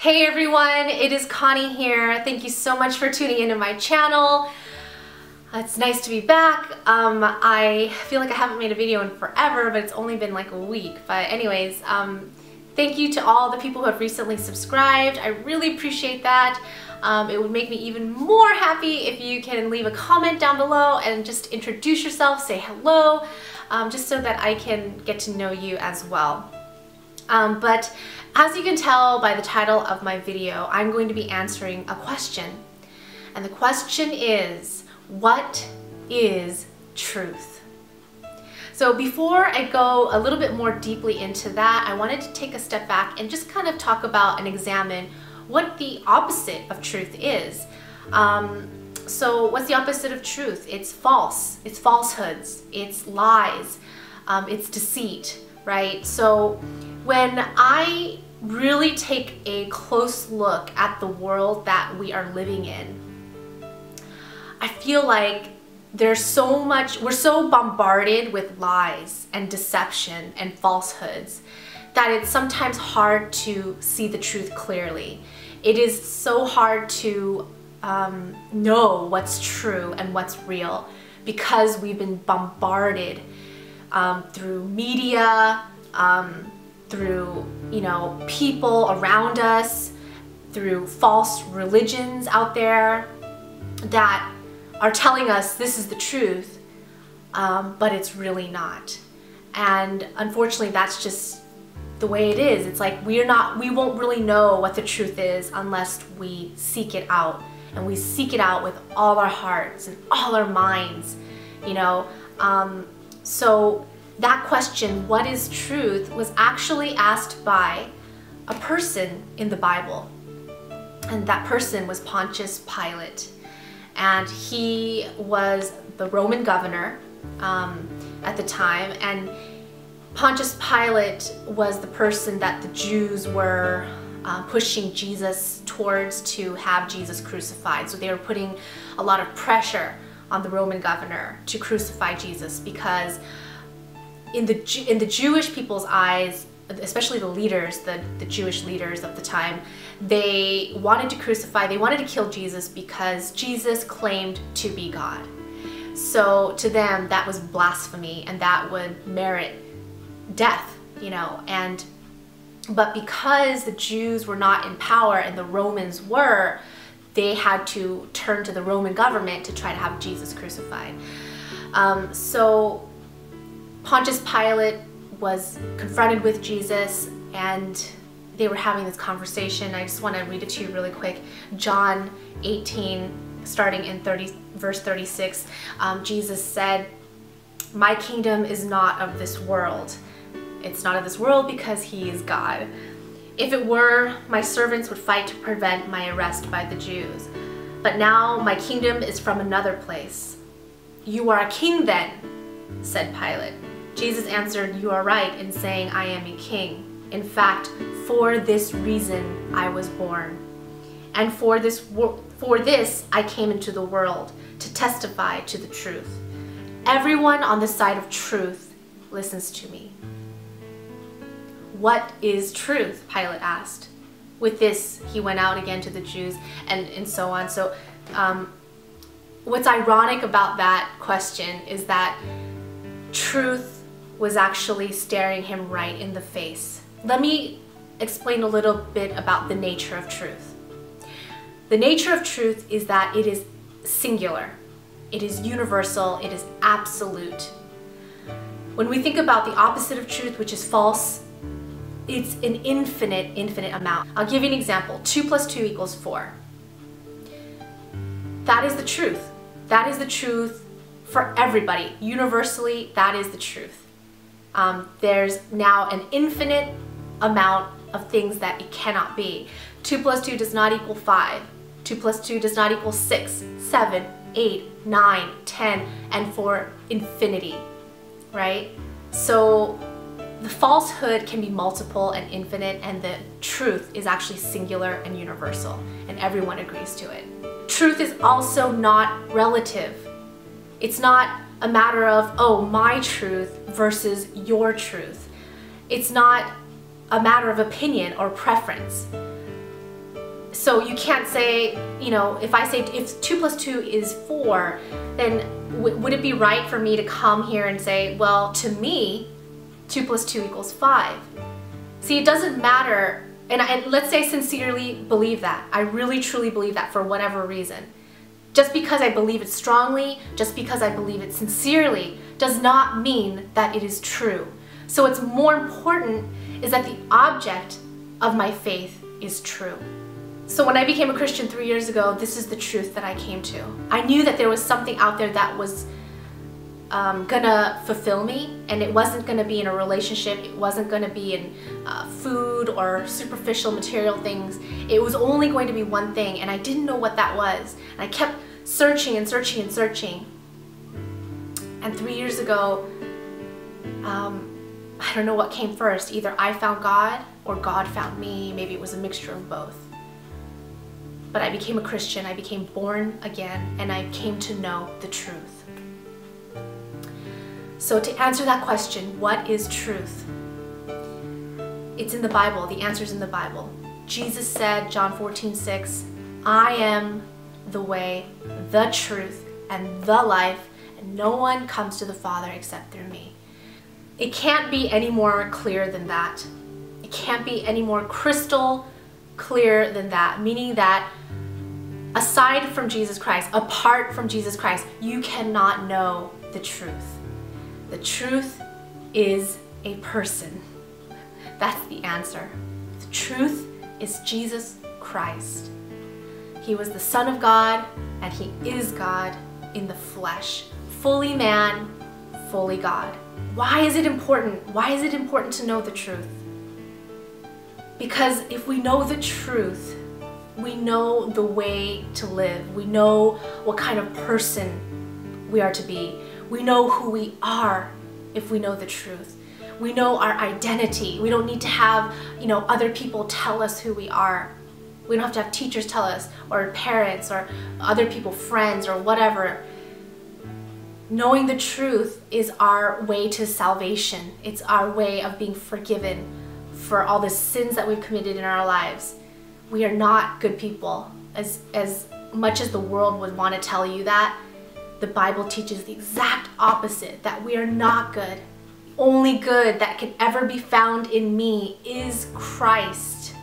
Hey everyone, it is Connie here. Thank you so much for tuning into my channel. It's nice to be back. I feel like I haven't made a video in forever, but it's only been like a week. But anyways, thank you to all the people who have recently subscribed. I really appreciate that. It would make me even more happy if you can leave a comment down below and just introduce yourself, say hello, just so that I can get to know you as well. But as you can tell by the title of my video, I'm going to be answering a question. And the question is, what is truth? So before I go a little bit more deeply into that, I wanted to take a step back and just kind of talk about and examine what the opposite of truth is. So what's the opposite of truth? It's false, it's falsehoods, it's lies, it's deceit, right? So when I really take a close look at the world that we are living in, I feel like we're so bombarded with lies and deception and falsehoods that it's sometimes hard to see the truth clearly. It is so hard to know what's true and what's real because we've been bombarded through media, through, people around us, through false religions out there that are telling us this is the truth, but it's really not. And unfortunately, that's just the way it is. It's like we won't really know what the truth is unless we seek it out, and we seek it out with all our hearts and all our minds, So that question, what is truth, was actually asked by a person in the Bible. And that person was Pontius Pilate. And he was the Roman governor at the time. And Pontius Pilate was the person that the Jews were pushing Jesus towards to have Jesus crucified. So they were putting a lot of pressure on the Roman governor to crucify Jesus because in the Jewish people's eyes, especially the leaders, the Jewish leaders of the time, they wanted to crucify, they wanted to kill Jesus because Jesus claimed to be God. So to them, that was blasphemy and that would merit death, but because the Jews were not in power and the Romans were, they had to turn to the Roman government to try to have Jesus crucified. So Pontius Pilate was confronted with Jesus and they were having this conversation. I just want to read it to you really quick. John 18, starting in verse 36, Jesus said, "My kingdom is not of this world. It's not of this world because he is God. If it were, my servants would fight to prevent my arrest by the Jews. But now my kingdom is from another place." "You are a king then," said Pilate. Jesus answered, "You are right in saying I am a king. In fact, for this reason I was born. And for this I came into the world, to testify to the truth. Everyone on the side of truth listens to me." "What is truth?" Pilate asked. With this, he went out again to the Jews and so on. So what's ironic about that question is that truth was actually staring him right in the face. Let me explain a little bit about the nature of truth. The nature of truth is that it is singular, it is universal, it is absolute. When we think about the opposite of truth, which is false, it's an infinite amount. I'll give you an example. 2 plus 2 equals 4. That is the truth. That is the truth for everybody. Universally, that is the truth. There's now an infinite amount of things that it cannot be. 2 plus 2 does not equal 5. 2 plus 2 does not equal 6, 7, 8, 9, 10, and for infinity, right? So the falsehood can be multiple and infinite, and the truth is actually singular and universal, and everyone agrees to it. Truth is also not relative. It's not a matter of, oh, my truth versus your truth. It's not a matter of opinion or preference. So you can't say, you know, if I say if 2 plus 2 is 4, then would it be right for me to come here and say, well, to me, 2 plus 2 equals 5? See, it doesn't matter, and let's say I sincerely believe that. I really truly believe that for whatever reason. Just because I believe it strongly, just because I believe it sincerely, does not mean that it is true. So what's more important is that the object of my faith is true. So when I became a Christian 3 years ago, this is the truth that I came to. I knew that there was something out there that was gonna fulfill me, and it wasn't gonna be in a relationship, it wasn't gonna be in food or superficial material things. It was only going to be one thing, and I didn't know what that was. And I kept searching and searching and searching. And 3 years ago, I don't know what came first. Either I found God or God found me. Maybe it was a mixture of both. But I became a Christian, I became born again, and I came to know the truth. So to answer that question, what is truth? It's in the Bible. The answer's in the Bible. Jesus said, John 14:6, I am the way, the truth, and the life, and no one comes to the Father except through me. It can't be any more clear than that. It can't be any more crystal clear than that, meaning that aside from Jesus Christ, apart from Jesus Christ, you cannot know the truth. The truth is a person. That's the answer. The truth is Jesus Christ. He was the Son of God, and He is God in the flesh. Fully man, fully God. Why is it important? Why is it important to know the truth? Because if we know the truth, we know the way to live. We know what kind of person we are to be. We know who we are if we know the truth. We know our identity. We don't need to have, other people tell us who we are. We don't have to have teachers tell us, or parents, or other people, friends, or whatever. Knowing the truth is our way to salvation. It's our way of being forgiven for all the sins that we've committed in our lives. We are not good people. As much as the world would want to tell you that, the Bible teaches the exact opposite, that we are not good. The only good that can ever be found in me is Christ.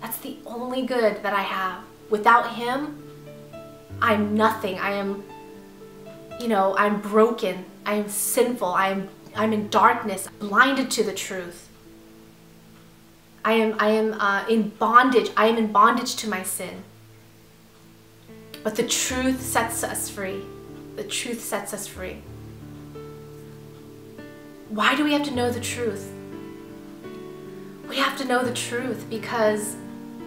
That's the only good that I have. Without Him, I'm nothing. I'm broken. I am sinful. I'm in darkness, blinded to the truth. I am in bondage. I am in bondage to my sin. But the truth sets us free. The truth sets us free. Why do we have to know the truth? We have to know the truth because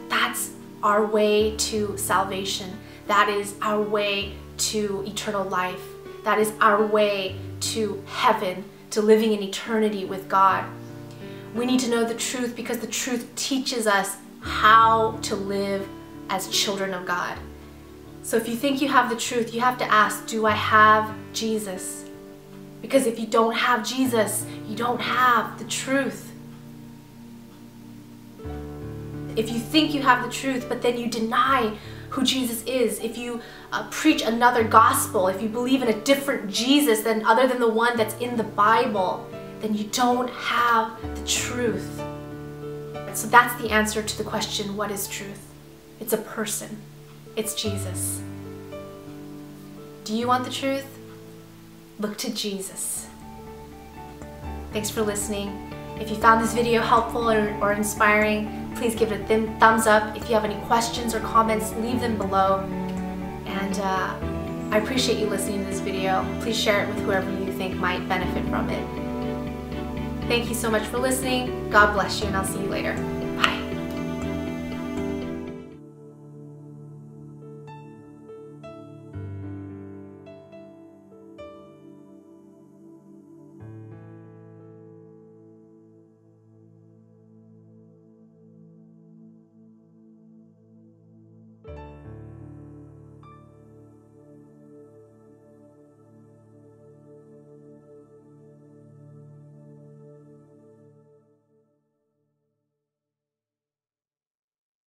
that's our way to salvation. That is our way to eternal life. That is our way to heaven, to living in eternity with God. We need to know the truth because the truth teaches us how to live as children of God. So if you think you have the truth, you have to ask, do I have Jesus? Because if you don't have Jesus, you don't have the truth. If you think you have the truth, but then you deny who Jesus is, if you preach another gospel, if you believe in a different Jesus other than the one that's in the Bible, then you don't have the truth. So that's the answer to the question, what is truth? It's a person. It's Jesus. Do you want the truth? Look to Jesus. Thanks for listening. If you found this video helpful or inspiring, please give it a thumbs up. If you have any questions or comments, leave them below. And I appreciate you listening to this video. Please share it with whoever you think might benefit from it. Thank you so much for listening. God bless you, and I'll see you later.